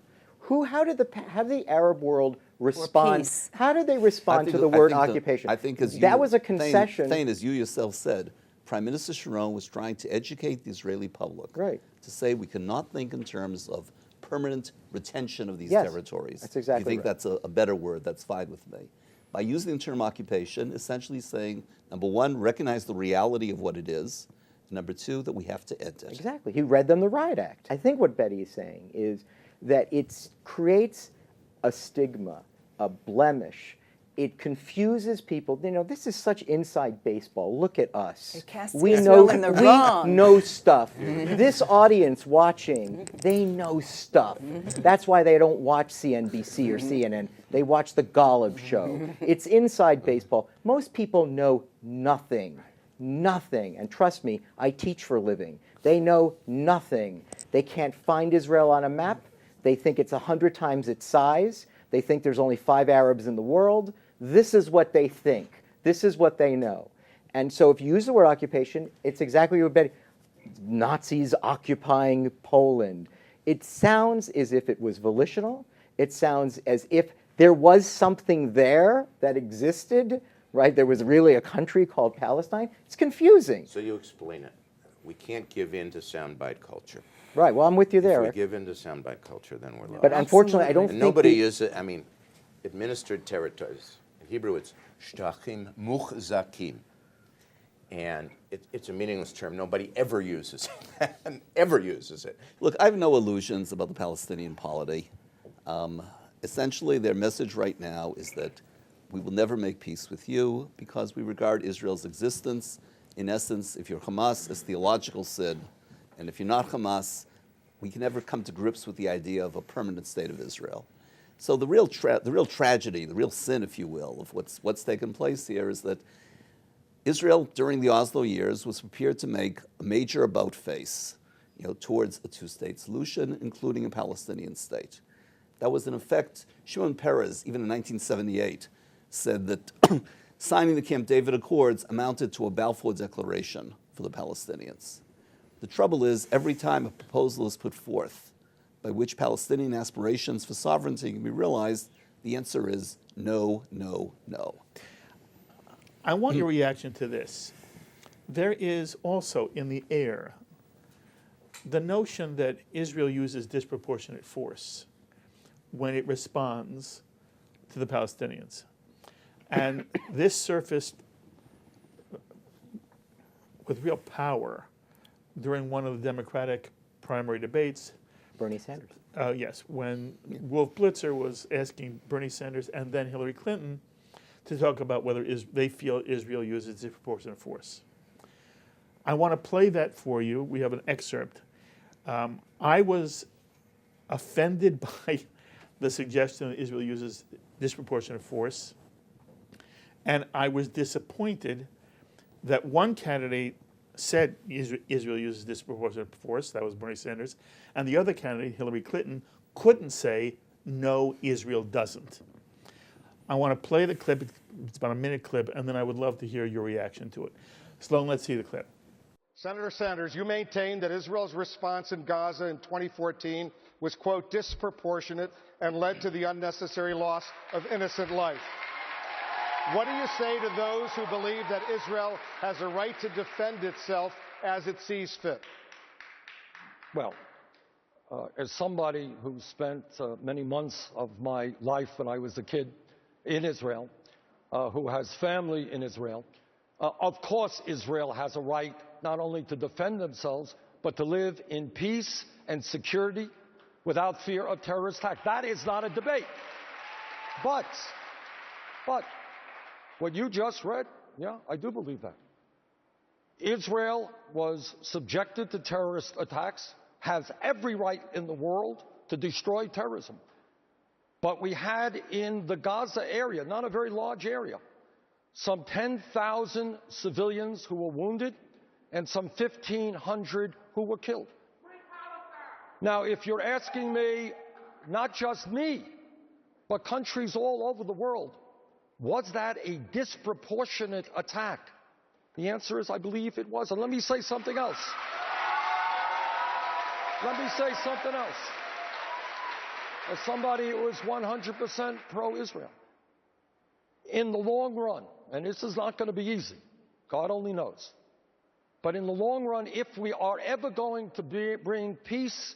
How did the Arab world respond? How did they respond to the word occupation? I think that was a concession. Thane, as you yourself said, Prime Minister Sharon was trying to educate the Israeli public to say we cannot think in terms of permanent retention of these territories. That's exactly You think that's a better word, that's fine with me. by using the term occupation, essentially saying, number one, recognize the reality of what it is, and number two, that we have to end it. Exactly. He read them the Riot Act. I think what Betty is saying is that it creates a stigma, a blemish. It confuses people. You know, this is such inside baseball. Look at us. It casts We Israel know, in the we wrong. know stuff. This audience watching, they know stuff. That's why they don't watch CNBC or CNN. They watch the Golub show. It's inside baseball. Most people know nothing. Nothing. And trust me, I teach for a living. They know nothing. They can't find Israel on a map. They think it's 100 times its size. They think there's only 5 Arabs in the world. This is what they think. This is what they know. And so if you use the word occupation, it's exactly what Betty, Nazis occupying Poland. It sounds as if it was volitional. It sounds as if there was something there that existed, right? There was really a country called Palestine. It's confusing. So you explain it. We can't give in to soundbite culture. Right, well, I'm with you there. If we give in to soundbite culture, then we're lost. But unfortunately, I don't And think nobody we- uses it. I mean, administered territories. In Hebrew, it's shtachim muchzakim. And it's a meaningless term. Nobody ever uses it. Ever uses it. Look, I have no illusions about the Palestinian polity. Essentially, their message right now is that we will never make peace with you because we regard Israel's existence, in essence, if you're Hamas, as theological sin. And if you're not Hamas, we can never come to grips with the idea of a permanent state of Israel. So the real tragedy, the real sin, if you will, of what's taken place here is that Israel, during the Oslo years, was prepared to make a major about-face, towards a two-state solution, including a Palestinian state. That was, in effect, Shimon Peres, even in 1978, said that signing the Camp David Accords amounted to a Balfour Declaration for the Palestinians. The trouble is, every time a proposal is put forth by which Palestinian aspirations for sovereignty can be realized, the answer is no, no, no. I want your reaction to this. There is also in the air the notion that Israel uses disproportionate force when it responds to the Palestinians. And this surfaced with real power during one of the Democratic primary debates. Bernie Sanders. Yes, when Wolf Blitzer was asking Bernie Sanders and then Hillary Clinton to talk about whether they feel Israel uses disproportionate force. I want to play that for you. We have an excerpt. I was offended by the suggestion that Israel uses disproportionate force, and I was disappointed that one candidate said Israel uses disproportionate force, that was Bernie Sanders, and the other candidate, Hillary Clinton, couldn't say, no, Israel doesn't. I want to play the clip, it's about a minute clip, and then I would love to hear your reaction to it. Sloan, let's see the clip. Senator Sanders, you maintain that Israel's response in Gaza in 2014 was, quote, disproportionate and led to the unnecessary loss of innocent life. What do you say to those who believe that Israel has a right to defend itself as it sees fit? Well, as somebody who spent many months of my life when I was a kid in Israel, who has family in Israel, of course Israel has a right not only to defend themselves, but to live in peace and security without fear of terrorist attack. That is not a debate. But what you just read, yeah, I do believe that. Israel was subjected to terrorist attacks, has every right in the world to destroy terrorism. But we had in the Gaza area, not a very large area, some 10,000 civilians who were wounded and some 1,500 who were killed. Now, if you're asking me, not just me, but countries all over the world, was that a disproportionate attack? The answer is, I believe it was. And let me say something else. As somebody who is 100% pro-Israel, in the long run, and this is not going to be easy, God only knows, but in the long run, if we are ever going to bring peace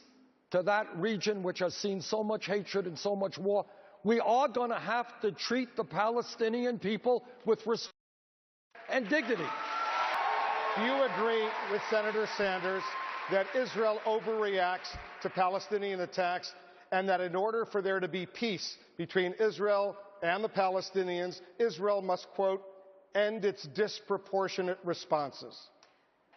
to that region which has seen so much hatred and so much war, we are going to have to treat the Palestinian people with respect and dignity. Do you agree with Senator Sanders that Israel overreacts to Palestinian attacks and that in order for there to be peace between Israel and the Palestinians, Israel must, quote, end its disproportionate responses?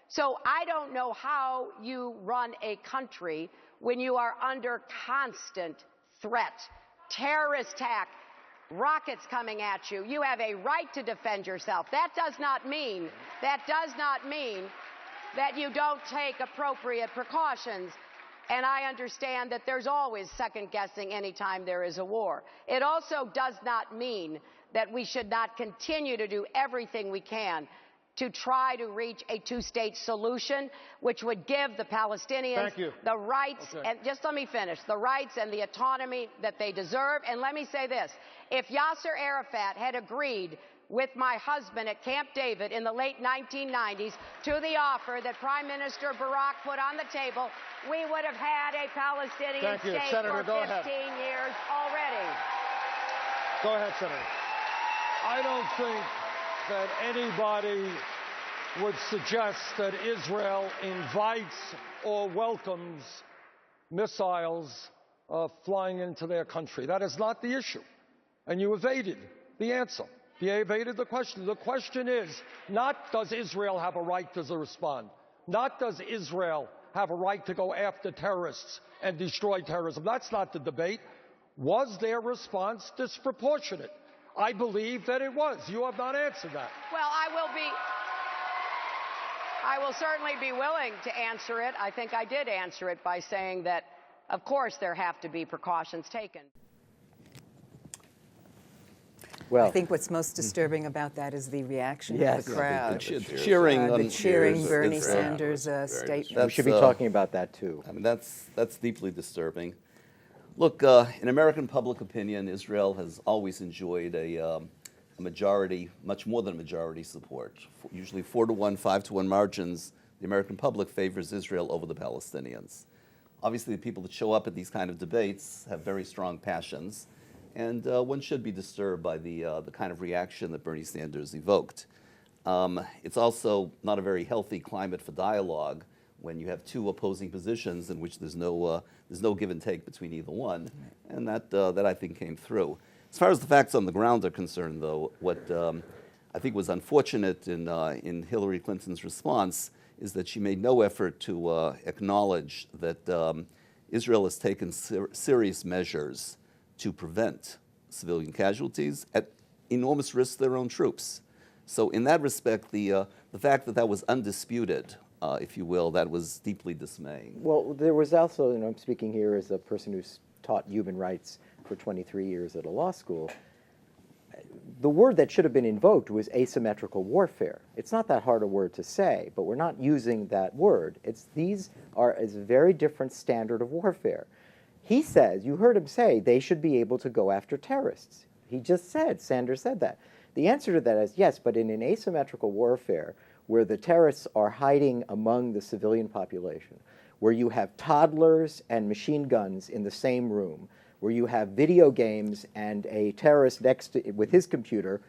So I don't know how you run a country when you are under constant threat, terrorist attack, rockets coming at you. You have a right to defend yourself. That does not mean that you don't take appropriate precautions. And I understand that there's always second guessing anytime there is a war. It also does not mean that we should not continue to do everything we can to try to reach a two-state solution, which would give the Palestinians the rights, and just let me finish, the rights and the autonomy that they deserve. And let me say this, if Yasser Arafat had agreed with my husband at Camp David in the late 1990s to the offer that Prime Minister Barack put on the table, we would have had a Palestinian state Senator, for 15 years already. Go ahead, Senator. I don't think that anybody would suggest that Israel invites or welcomes missiles flying into their country. That is not the issue. And you evaded the answer. You evaded the question. The question is not does Israel have a right to respond, not does Israel have a right to go after terrorists and destroy terrorism. That's not the debate. Was their response disproportionate? I believe that it was. You have not answered that. Well, I will certainly be willing to answer it. I think I did answer it by saying that, of course, there have to be precautions taken. Well, I think what's most disturbing about that is the reaction of the crowd. Cheering Bernie Sanders' statement. We should be talking about that too. I mean, that's deeply disturbing. Look, in American public opinion, Israel has always enjoyed a majority, much more than majority support. Usually 4-1, 5-1 margins. The American public favors Israel over the Palestinians. Obviously, the people that show up at these kind of debates have very strong passions, and one should be disturbed by the kind of reaction that Bernie Sanders evoked. It's also not a very healthy climate for dialogue when you have two opposing positions in which there's no give and take between either one, and that I think came through. As far as the facts on the ground are concerned, though, what I think was unfortunate in Hillary Clinton's response is that she made no effort to acknowledge that Israel has taken serious measures to prevent civilian casualties at enormous risk to their own troops. So in that respect, the fact that was undisputed, if you will, that was deeply dismaying. Well, there was also, I'm speaking here as a person who's taught human rights for 23 years at a law school. The word that should have been invoked was asymmetrical warfare. It's not that hard a word to say, but we're not using that word. These are a very different standard of warfare. He says, you heard him say, they should be able to go after terrorists. He just said, Sanders said that. The answer to that is yes, but in an asymmetrical warfare, where the terrorists are hiding among the civilian population, where you have toddlers and machine guns in the same room, where you have video games and a terrorist next to with his computer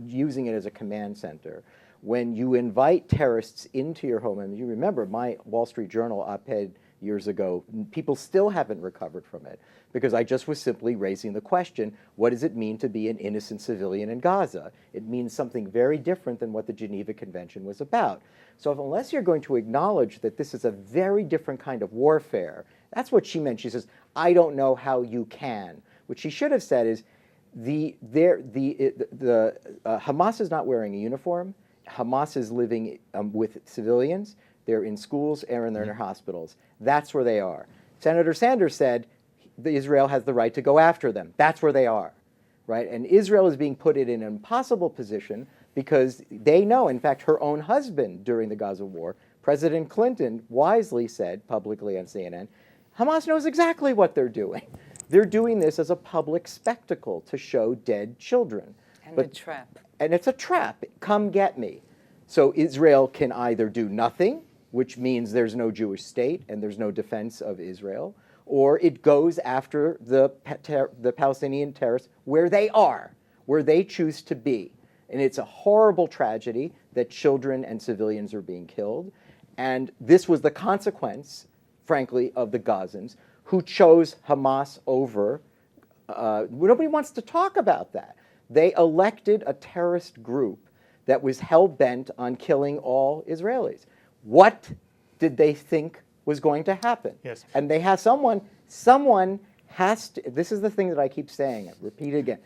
using it as a command center, when you invite terrorists into your home, and you remember my Wall Street Journal op-ed years ago, people still haven't recovered from it, because I just was simply raising the question, what does it mean to be an innocent civilian in Gaza? It means something very different than what the Geneva Convention was about. So unless you're going to acknowledge that this is a very different kind of warfare, that's what she meant. She says, I don't know how you can. What she should have said is, Hamas is not wearing a uniform. Hamas is living with civilians. They're in schools and they're in hospitals. That's where they are. Senator Sanders said Israel has the right to go after them. That's where they are, right? And Israel is being put in an impossible position because they know, in fact, her own husband during the Gaza war, President Clinton wisely said publicly on CNN, Hamas knows exactly what they're doing. They're doing this as a public spectacle to show dead children. And a trap. And it's a trap. Come get me. So Israel can either do nothing, which means there's no Jewish state and there's no defense of Israel, or it goes after the Palestinian terrorists where they choose to be. And it's a horrible tragedy that children and civilians are being killed. And this was the consequence, frankly, of the Gazans, who chose Hamas over. Nobody wants to talk about that. They elected a terrorist group that was hell-bent on killing all Israelis. What did they think was going to happen? Yes. And they have someone has to, this is the thing that I keep saying, repeat it again.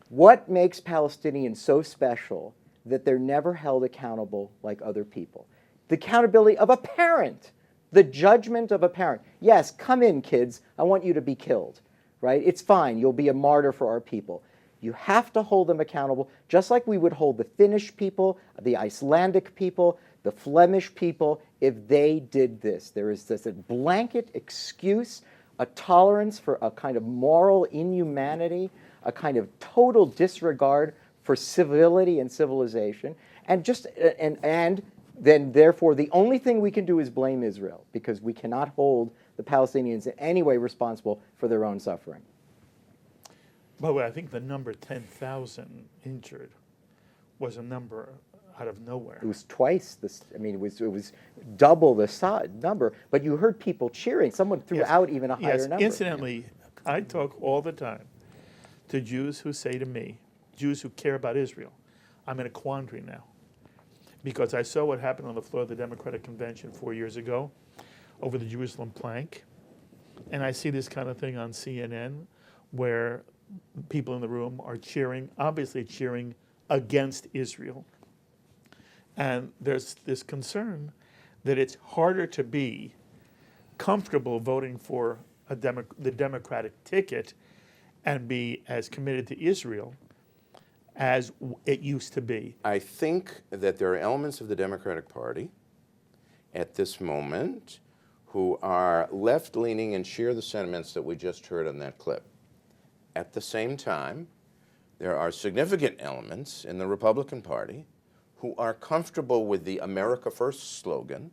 What makes Palestinians so special that they're never held accountable like other people? The accountability of a parent, the judgment of a parent. Yes, come in, kids. I want you to be killed, right? It's fine. You'll be a martyr for our people. You have to hold them accountable, just like we would hold the Finnish people, the Icelandic people, the Flemish people, if they did this. There is this a blanket excuse, a tolerance for a kind of moral inhumanity, a kind of total disregard for civility and civilization, and then therefore the only thing we can do is blame Israel, because we cannot hold the Palestinians in any way responsible for their own suffering. By the way, I think the number 10,000 injured was a number out of nowhere. It was twice this. I mean, it was double the number. But you heard people cheering. Someone threw out even a higher number. Incidentally, I talk all the time to Jews who say to me, Jews who care about Israel, I'm in a quandary now, because I saw what happened on the floor of the Democratic Convention 4 years ago over the Jerusalem plank, and I see this kind of thing on CNN where people in the room are cheering, obviously cheering against Israel. And there's this concern that it's harder to be comfortable voting for the Democratic ticket and be as committed to Israel as it used to be. I think that there are elements of the Democratic Party at this moment who are left-leaning and share the sentiments that we just heard on that clip. At the same time, there are significant elements in the Republican Party who are comfortable with the America First slogan,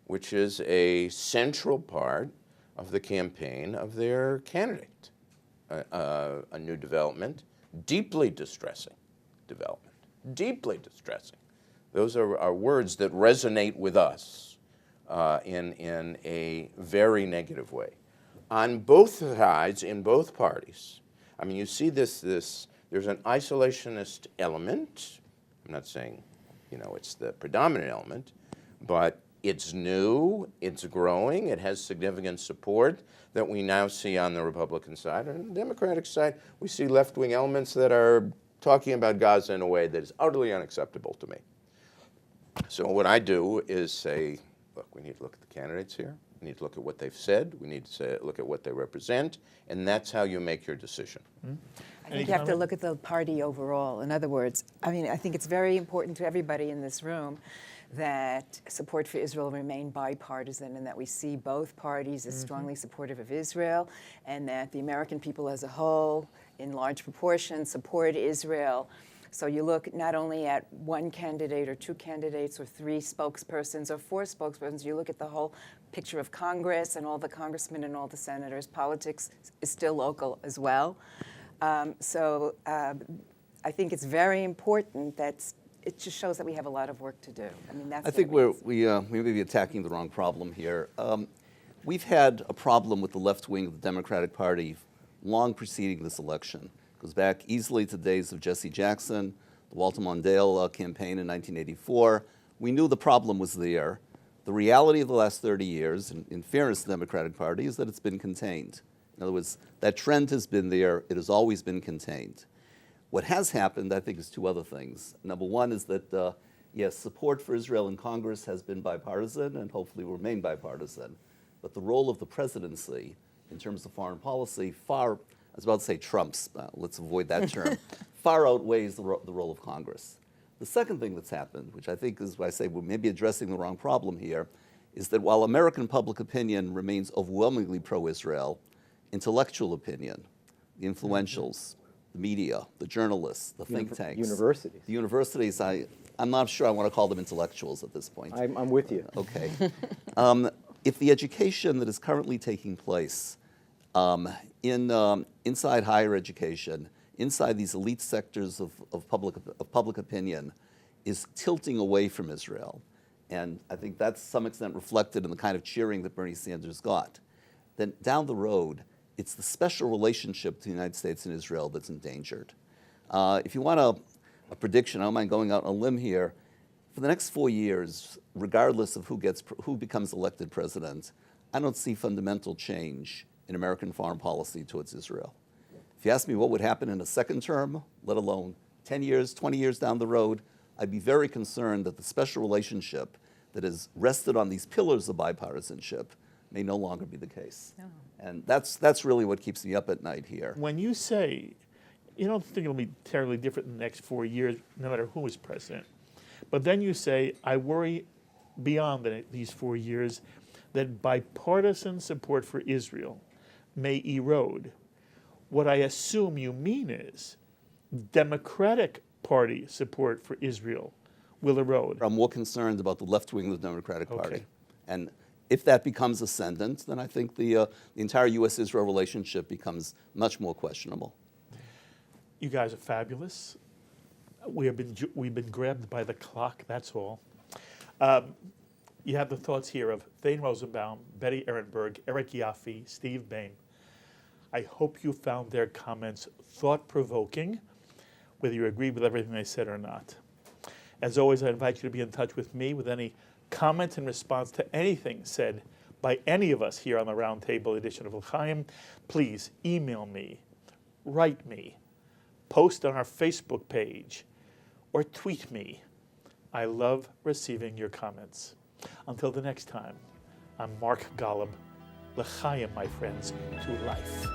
which is a central part of the campaign of their candidate. A new development, deeply distressing development, deeply distressing. Those are words that resonate with us in a very negative way. On both sides, in both parties, I mean, you see this, there's an isolationist element. I'm not saying, it's the predominant element, but it's new, it's growing, it has significant support that we now see on the Republican side. And on the Democratic side, we see left-wing elements that are talking about Gaza in a way that is utterly unacceptable to me. So what I do is say, look, we need to look at the candidates here. We need to look at what they've said. We need to look at what they represent. And that's how you make your decision. Mm-hmm. I think you have to look at the party overall. In other words, I think it's very important to everybody in this room that support for Israel remain bipartisan, and that we see both parties as strongly supportive of Israel, and that the American people as a whole, in large proportion, support Israel. So you look not only at one candidate or two candidates or three spokespersons or four spokespersons, you look at the whole picture of Congress and all the congressmen and all the senators. Politics is still local as well. I think it's very important that it just shows that we have a lot of work to do. I mean, that's. I think we may be attacking the wrong problem here. We've had a problem with the left wing of the Democratic Party long preceding this election. It goes back easily to the days of Jesse Jackson, the Walter Mondale campaign in 1984. We knew the problem was there. The reality of the last 30 years, in fairness to the Democratic Party, is that it's been contained. In other words, that trend has been there. It has always been contained. What has happened, I think, is two other things. Number one is that, yes, support for Israel in Congress has been bipartisan and hopefully will remain bipartisan. But the role of the presidency in terms of foreign policy I was about to say trumps, let's avoid that term, far outweighs the role of Congress. The second thing that's happened, which I think is why I say we're maybe addressing the wrong problem here, is that while American public opinion remains overwhelmingly pro-Israel, intellectual opinion, the influentials, the media, the journalists, the think tanks. Universities. The universities, I'm not sure I want to call them intellectuals at this point. I'm with you. Okay. If the education that is currently taking place Inside higher education, inside these elite sectors of public opinion, is tilting away from Israel. And I think that's to some extent reflected in the kind of cheering that Bernie Sanders got. Then down the road, it's the special relationship between the United States and Israel that's endangered. If you want a prediction, I don't mind going out on a limb here. For the next 4 years, regardless of who becomes elected president, I don't see fundamental change in American foreign policy towards Israel. If you ask me what would happen in a second term, let alone 10 years, 20 years down the road, I'd be very concerned that the special relationship that is rested on these pillars of bipartisanship may no longer be the case. Oh. And that's really what keeps me up at night here. When you say, you don't think it'll be terribly different in the next 4 years, no matter who is president, but then you say, I worry beyond these 4 years that bipartisan support for Israel may erode. What I assume you mean is Democratic Party support for Israel will erode. I'm more concerned about the left wing of the Democratic Party. Okay. And if that becomes ascendant, then I think the entire U.S. Israel relationship becomes much more questionable. You guys are fabulous. We've been grabbed by the clock, that's all. You have the thoughts here of Thane Rosenbaum, Betty Ehrenberg, Eric Yoffie, Steve Bayme. I hope you found their comments thought-provoking, whether you agree with everything they said or not. As always, I invite you to be in touch with me with any comments in response to anything said by any of us here on the Roundtable edition of L'chaim. Please email me, write me, post on our Facebook page, or tweet me. I love receiving your comments. Until the next time, I'm Mark Golub. L'chaim, my friends, to life.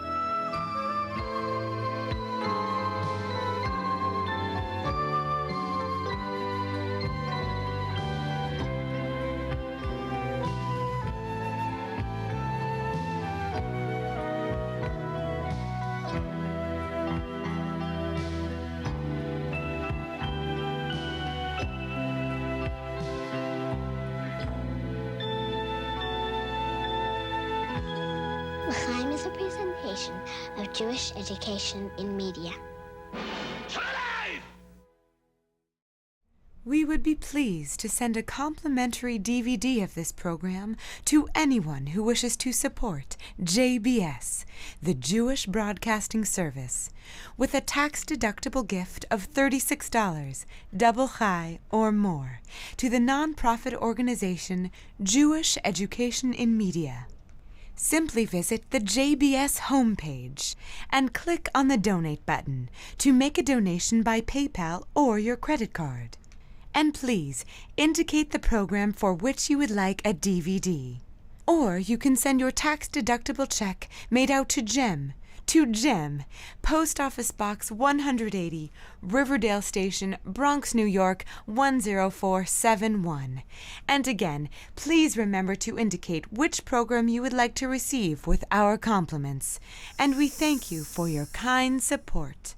L'chaim is a presentation of Jewish education in media. We would be pleased to send a complimentary DVD of this program to anyone who wishes to support JBS, the Jewish Broadcasting Service, with a tax-deductible gift of $36, double chai or more, to the nonprofit organization Jewish Education in Media. Simply visit the JBS homepage and click on the Donate button to make a donation by PayPal or your credit card. And please indicate the program for which you would like a DVD. Or you can send your tax-deductible check made out to Jem, Post Office Box 180, Riverdale Station, Bronx, New York 10471. And again, please remember to indicate which program you would like to receive with our compliments. And we thank you for your kind support.